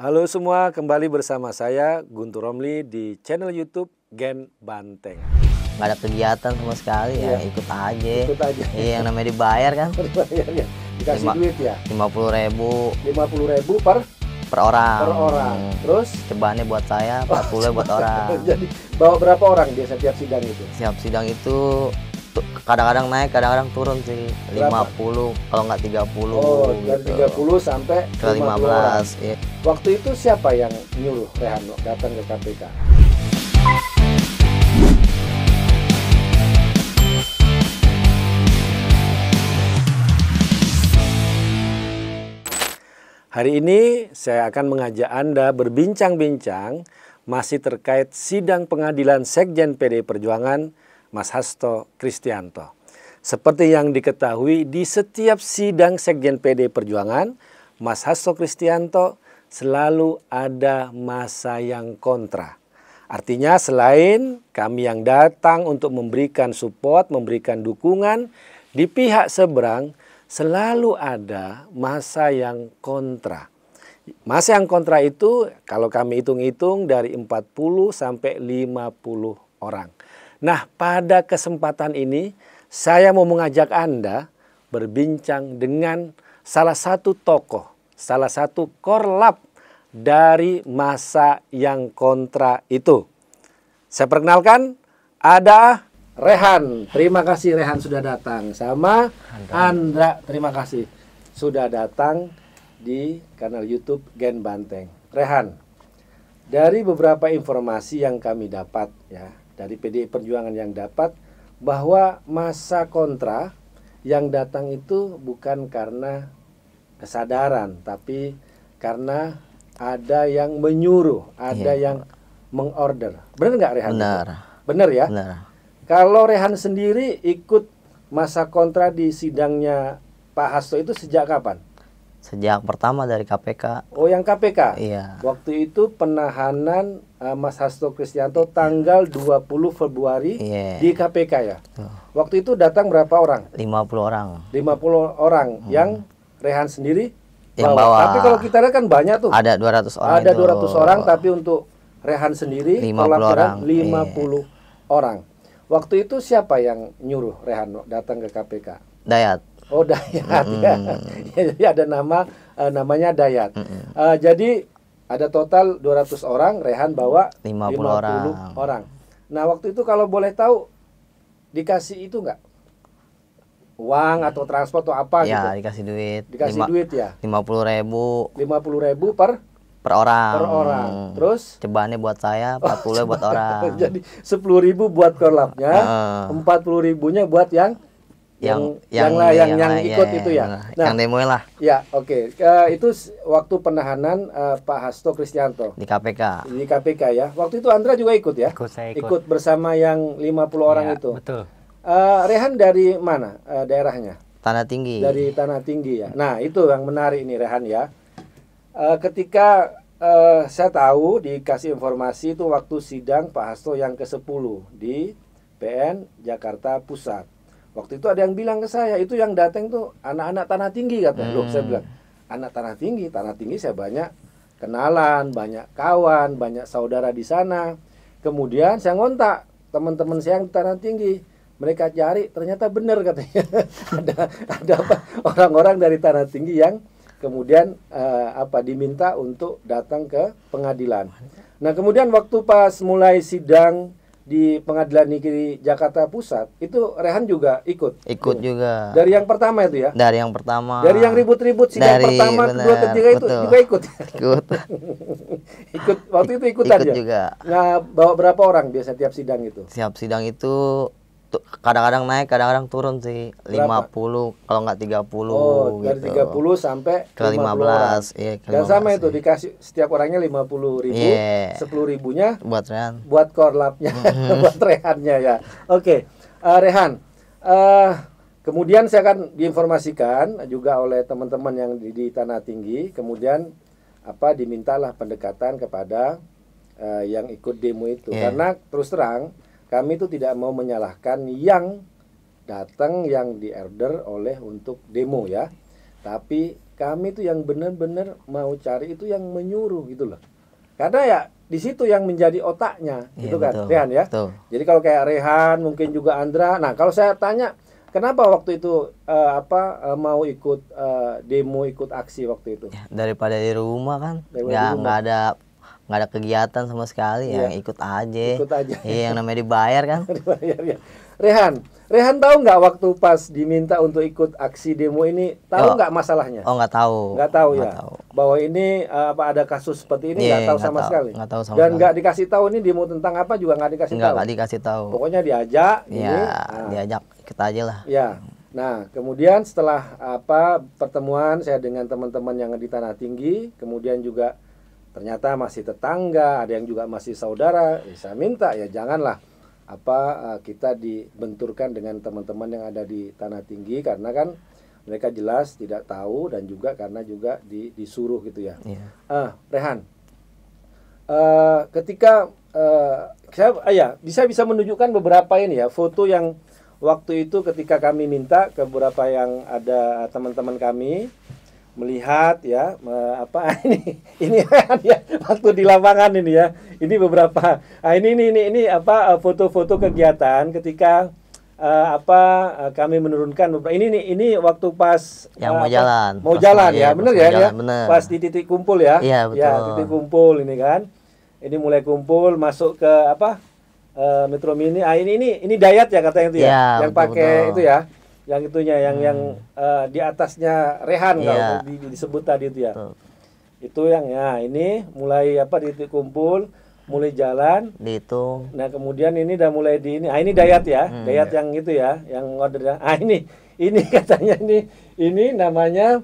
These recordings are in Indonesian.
Halo semua, kembali bersama saya Guntur Romli di channel YouTube Gen Banteng. Nggak ada kegiatan sama sekali ya, ikut aja. Ikut aja. Iya, yang namanya dibayar kan. Ya. Dikasih duit ya. 50.000. 50.000 per orang. Per orang. Terus cebahannya buat saya, 40 buat orang. Jadi bawa berapa orang dia setiap sidang itu? Setiap sidang itu kadang-kadang naik, kadang-kadang turun sih. Berapa? 50 kalau nggak 30. Oh, dari gitu. 30 sampai Ke 15. Iya. Waktu itu siapa yang nyuruh Rehan datang ke KPK? Hari ini saya akan mengajak Anda berbincang-bincang masih terkait sidang pengadilan Sekjen PDI Perjuangan Mas Hasto Kristianto. Seperti yang diketahui, di setiap sidang Sekjen PDI Perjuangan, Mas Hasto Kristianto selalu ada masa yang kontra. Artinya selain kami yang datang untuk memberikan support, memberikan dukungan, di pihak seberang selalu ada masa yang kontra. Masa yang kontra itu kalau kami hitung-hitung dari 40 sampai 50 orang. Nah, pada kesempatan ini saya mau mengajak Anda berbincang dengan salah satu tokoh, salah satu korlap dari masa yang kontra itu. Saya perkenalkan, ada Rehan. Terima kasih Rehan sudah datang. Sama Andra, terima kasih sudah datang di kanal YouTube Gen Banteng. Rehan, dari beberapa informasi yang kami dapat ya, dari PDI Perjuangan yang dapat, bahwa masa kontra yang datang itu bukan karena kesadaran, tapi karena ada yang menyuruh, ada yang mengorder. Benar nggak Rehan? Benar. Benar ya? Benar. Kalau Rehan sendiri ikut masa kontra di sidangnya Pak Hasto itu sejak kapan? Sejak pertama dari KPK. Oh, yang KPK? Iya. Waktu itu penahanan Mas Hasto Kristianto tanggal 20 Februari di KPK ya? Waktu itu datang berapa orang? 50 orang. 50 orang yang Rehan sendiri Yang bawa. bawa. Tapi kalau kita lihat kan banyak tuh. Ada 200 orang. Ada itu. 200 orang, tapi untuk Rehan sendiri 50 orang. 50 orang. Waktu itu siapa yang nyuruh Rehan datang ke KPK? Dayat. Oh, Dayat ya. Jadi ada namanya Dayat. Jadi ada total 200 orang, Rehan bawa 50 orang. Nah, waktu itu kalau boleh tahu dikasih itu enggak? Uang atau transport atau apa gitu? Ya, dikasih duit. Dikasih duit ya? 50.000. 50.000 per orang. Per orang. Terus cebahannya buat saya, 40 buat orang. Jadi 10.000 buat korlapnya, 40.000-nya buat yang ikut itu ya. Nah, yang demo lah. Ya, oke. Itu waktu penahanan Pak Hasto Kristianto Di KPK. di KPK ya. Waktu itu Andra juga ikut ya? Saya ikut bersama yang 50 orang itu. Betul. Rehan dari mana daerahnya? Tanah Tinggi. Dari Tanah Tinggi ya. Nah, itu yang menarik nih Rehan ya. Ketika saya tahu dikasih informasi itu waktu sidang Pak Hasto yang ke-10 di PN Jakarta Pusat. Waktu itu ada yang bilang ke saya, itu yang datang tuh anak-anak Tanah Tinggi katanya. Loh, saya bilang, anak Tanah Tinggi saya banyak kenalan, banyak kawan, banyak saudara di sana. Kemudian saya ngontak teman-teman saya yang di Tanah Tinggi. Mereka cari, ternyata benar katanya. ada orang-orang dari Tanah Tinggi yang kemudian diminta untuk datang ke pengadilan. Nah, kemudian waktu pas mulai sidang di Pengadilan Negeri Jakarta Pusat, itu Rehan juga ikut juga. Dari yang pertama itu ya? Dari yang pertama. Dari yang ribut-ribut sidang pertama, kedua, ketiga itu juga ikut. Ikut waktu itu ikut aja. Juga. Nah, bawa berapa orang biasa tiap sidang itu? Tiap sidang itu kadang-kadang naik, kadang-kadang turun sih. Berapa? 50 kalau nggak 30. Oh, dari gitu. 30 sampai ke 15. Iya, ke dan 15, sama itu dikasih setiap orangnya 50.000, 10.000-nya buat Rehan. Buat korlapnya, buat Rehannya ya. Oke, Rehan. Kemudian saya akan diinformasikan juga oleh teman-teman yang di Tanah Tinggi. Kemudian dimintalah pendekatan kepada yang ikut demo itu. Karena terus terang kami itu tidak mau menyalahkan yang datang, yang di order oleh untuk demo ya. Tapi kami itu yang benar-benar mau cari itu yang menyuruh gitu loh. Karena ya di situ yang menjadi otaknya, Iya, gitu kan, betul, Rehan ya. betul. Jadi kalau kayak Rehan, mungkin juga Andra. Nah, kalau saya tanya, kenapa waktu itu mau ikut demo, ikut aksi waktu itu? Ya, daripada di rumah kan, Daripada di rumah. nggak ada kegiatan sama sekali, Iya. yang ikut aja. Ikut aja. Iya, yang namanya dibayar kan. Dibayar ya. Rehan tahu nggak waktu pas diminta untuk ikut aksi demo ini, tahu Yo. nggak masalahnya? Oh, nggak tahu. Nggak tahu Nggak ya. tahu. Bahwa ini ada kasus seperti ini, Iya, nggak tahu nggak sama tahu. sekali. Nggak tahu sama Dan sekali. nggak dikasih tahu ini demo tentang apa juga nggak dikasih tahu. Nggak dikasih tahu. Pokoknya diajak. Iya, Nah, diajak kita aja lah. ya. Nah, kemudian setelah pertemuan saya dengan teman-teman yang di Tanah Tinggi, kemudian juga ternyata masih tetangga, ada yang juga masih saudara. Saya minta ya janganlah kita dibenturkan dengan teman-teman yang ada di Tanah Tinggi, karena kan mereka jelas tidak tahu, dan juga karena juga disuruh gitu ya. Iya. Rehan, ketika saya bisa menunjukkan beberapa ini ya foto yang waktu itu ketika kami minta ke beberapa yang ada teman-teman kami melihat ya ini ya waktu di lapangan ini ya, ini beberapa ini foto-foto kegiatan ketika kami menurunkan beberapa ini waktu pas Yang mau jalan. mau Pas jalan mau- ya, iya, bener pas ya, mau ya jalan, bener. pas di titik kumpul ya. Iya, betul. Ya, titik kumpul ini kan, ini mulai kumpul masuk ke Metro Mini. Ini Dayat ya katanya itu ya, Iya, yang betul, pakai betul. itu ya, yang itunya yang di atasnya Rehan Iya. kalau disebut tadi itu ya. Betul. Itu yang ya ini mulai di titik kumpul, mulai jalan. Dihitung. Nah, kemudian ini udah mulai di ini. Ini Dayat ya. Dayat yang itu ya, yang order. Ini katanya ini namanya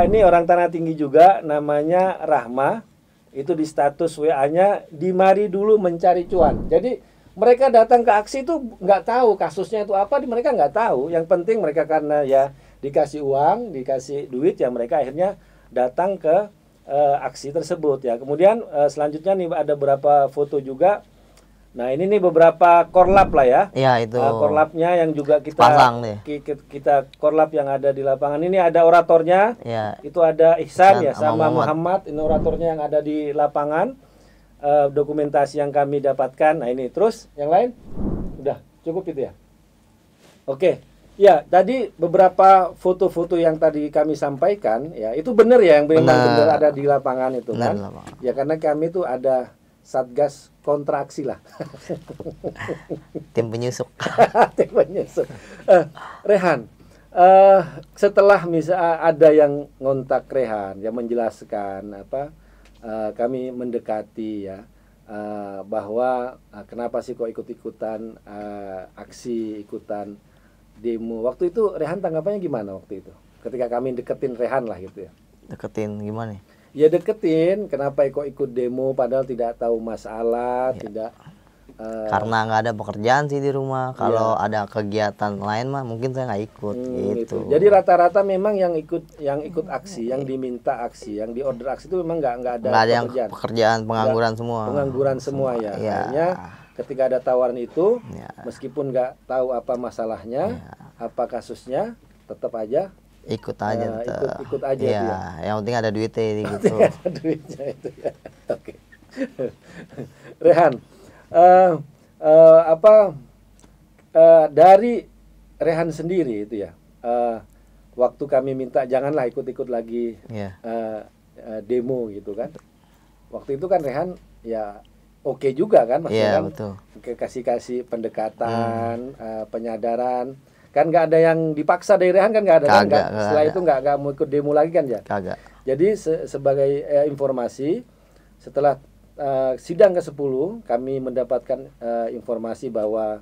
ini orang Tanah Tinggi juga, namanya Rahma. Itu di status WA-nya, di mari dulu mencari cuan. Jadi mereka datang ke aksi itu nggak tahu kasusnya itu apa, mereka nggak tahu. Yang penting mereka karena ya dikasih uang, dikasih duit, ya mereka akhirnya datang ke aksi tersebut ya. Kemudian selanjutnya nih ada beberapa foto juga. Nah, ini nih beberapa korlap lah ya. Iya, itu. Korlapnya yang juga kita Pasang deh. kita korlap yang ada di lapangan. Ini ada oratornya. Iya. Itu ada Ihsan ya Ihsan sama sama Muhammad. Ini oratornya yang ada di lapangan. Dokumentasi yang kami dapatkan. Nah, ini terus yang lain udah cukup itu ya. Oke. Ya, tadi beberapa foto-foto yang tadi kami sampaikan ya, itu benar ya, yang memang benar ada di lapangan itu Benar, kan. lapangan. Ya, karena kami itu ada Satgas kontraksi lah. Tim penyusup. Tim penyusup. Rehan, setelah ada yang ngontak Rehan, yang menjelaskan kami mendekati ya, bahwa kenapa sih kok ikut-ikutan aksi, ikutan demo. Waktu itu Rehan tanggapannya gimana waktu itu? Ketika kami deketin Rehan lah gitu ya. Deketin gimana? Ya deketin, kenapa kok ikut demo padahal tidak tahu masalah, tidak Karena nggak ada pekerjaan sih di rumah. Kalau ada kegiatan lain mah mungkin saya nggak ikut gitu. Jadi rata-rata memang yang ikut aksi, yang diminta aksi, yang diorder aksi itu memang nggak ada yang pekerjaan. pekerjaan, pengangguran semua. Pengangguran semua ya. Iya. Akhirnya ketika ada tawaran itu, Iya. meskipun nggak tahu apa masalahnya, apa kasusnya, tetap aja Ikut aja tetap. ikut aja Iya, tuh ya. yang penting ada duitnya gitu. Ada duitnya itu ya. Oke. Rehan, dari Rehan sendiri itu ya, waktu kami minta janganlah ikut-ikut lagi Iya. demo gitu kan. Waktu itu kan Rehan ya oke juga kan, maksudnya Iya, kan betul. kasih pendekatan, penyadaran. Kan nggak ada yang dipaksa dari Rehan kan, nggak ada kan? Kagak, Setelah nggak itu nggak mau ikut demo lagi kan ya. Kagak. Jadi sebagai informasi, setelah sidang ke-10 kami mendapatkan informasi bahwa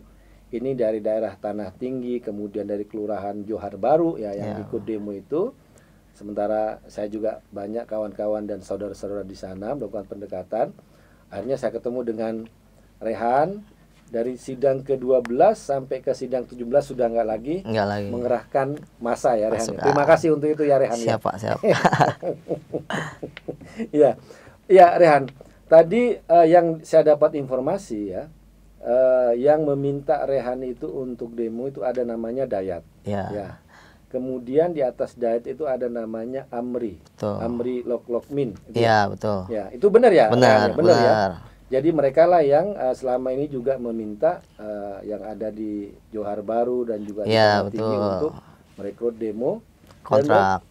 ini dari daerah Tanah Tinggi, kemudian dari Kelurahan Johar Baru ya yang ikut demo itu. Sementara saya juga banyak kawan-kawan dan saudara-saudara di sana melakukan pendekatan. Akhirnya saya ketemu dengan Rehan. Dari sidang ke-12 sampai ke sidang 17 sudah nggak lagi mengerahkan massa ya Rehan. Terima kasih untuk itu ya Rehan. Siapa. Ya, Rehan. Tadi yang saya dapat informasi ya, yang meminta Rehan itu untuk demo itu ada namanya Dayat. Ya. Ya. Kemudian di atas Dayat itu ada namanya Amri. Betul. Amri Lokmin. Iya, betul. Ya, itu benar ya? Benar, Benar ya. benar. Jadi mereka lah yang selama ini juga meminta yang ada di Johar Baru dan juga di Iya, Tanah Tinggi betul. untuk merekrut demo Kontrak.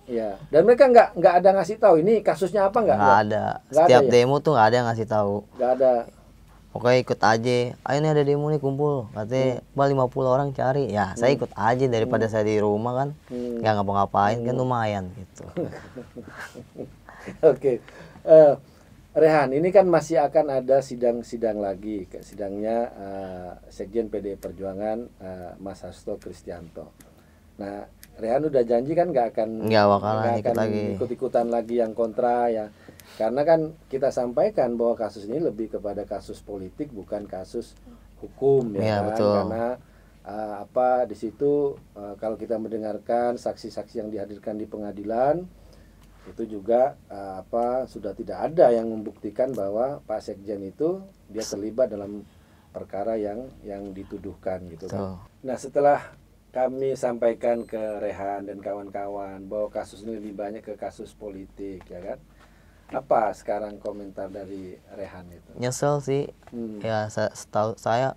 Dan mereka nggak ada ngasih tahu ini kasusnya apa nggak? Nggak ada. Nggak Setiap ada ya? demo tuh nggak ada yang ngasih tahu. Nggak ada. Pokoknya ikut aja. Ayo ini ada demo nih kumpul. Katanya 50 orang cari. Ya, saya ikut aja daripada saya di rumah kan. Nggak ngapa-ngapain kan lumayan gitu. Oke. Rehan, ini kan masih akan ada sidang-sidang lagi, sidangnya Sekjen PDI Perjuangan Mas Hasto Kristianto. Nah, Rehan udah janji kan nggak akan ikut-ikutan lagi yang kontra ya, karena kan kita sampaikan bahwa kasus ini lebih kepada kasus politik bukan kasus hukum ya, kan? Betul. Karena di situ kalau kita mendengarkan saksi-saksi yang dihadirkan di pengadilan itu juga sudah tidak ada yang membuktikan bahwa Pak Sekjen itu dia terlibat dalam perkara yang dituduhkan gitu kan. Nah, setelah kami sampaikan ke Rehan dan kawan-kawan bahwa kasus ini lebih banyak ke kasus politik ya kan. Apa sekarang komentar dari Rehan itu? Nyesel sih. Ya setahu saya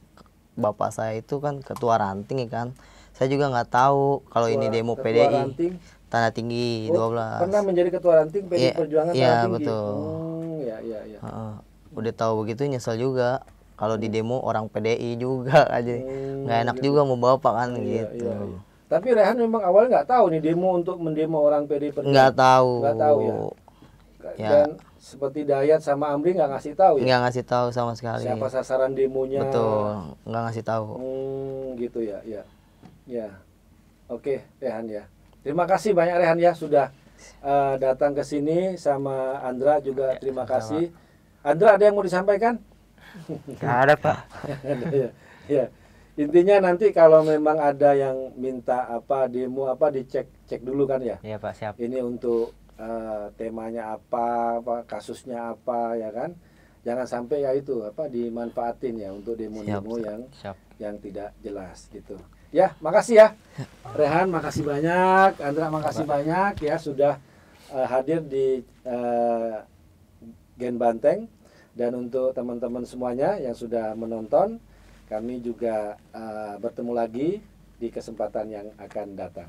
bapak saya itu kan ketua ranting ya kan. Saya juga nggak tahu kalau ini demo PDI. Ranting? Tanah Tinggi 12. Pernah menjadi ketua ranting PDI Perjuangan Tanah Tinggi. Betul. Ya. Udah tahu begitu nyesel juga. Kalau di demo orang PDI juga aja. Nggak enak juga mau bapak kan gitu. Iya. Tapi Rehan memang awalnya nggak tahu nih demo untuk mendemo orang PDI Perjuangan. Nggak tahu. Nggak tahu ya. Dan seperti Dayat sama Amri nggak ngasih tahu ya. Nggak ngasih tahu sama sekali. Siapa sasaran demonya. Betul. Nggak ngasih tahu. Gitu ya. Ya. Oke, Rehan ya. Terima kasih banyak Rehan ya sudah datang ke sini, sama Andra juga terima kasih. Andra, ada yang mau disampaikan? Nggak ada, Pak. Ya. Intinya nanti kalau memang ada yang minta demo dicek dulu kan ya. Iya, Pak, siap. Ini untuk temanya apa, kasusnya apa ya kan. Jangan sampai ya itu dimanfaatin ya untuk demo-demo yang tidak jelas gitu. Ya, makasih ya. Rehan, makasih banyak. Andra, makasih banyak ya sudah hadir di Gen Banteng. Dan untuk teman-teman semuanya yang sudah menonton, kami juga bertemu lagi di kesempatan yang akan datang.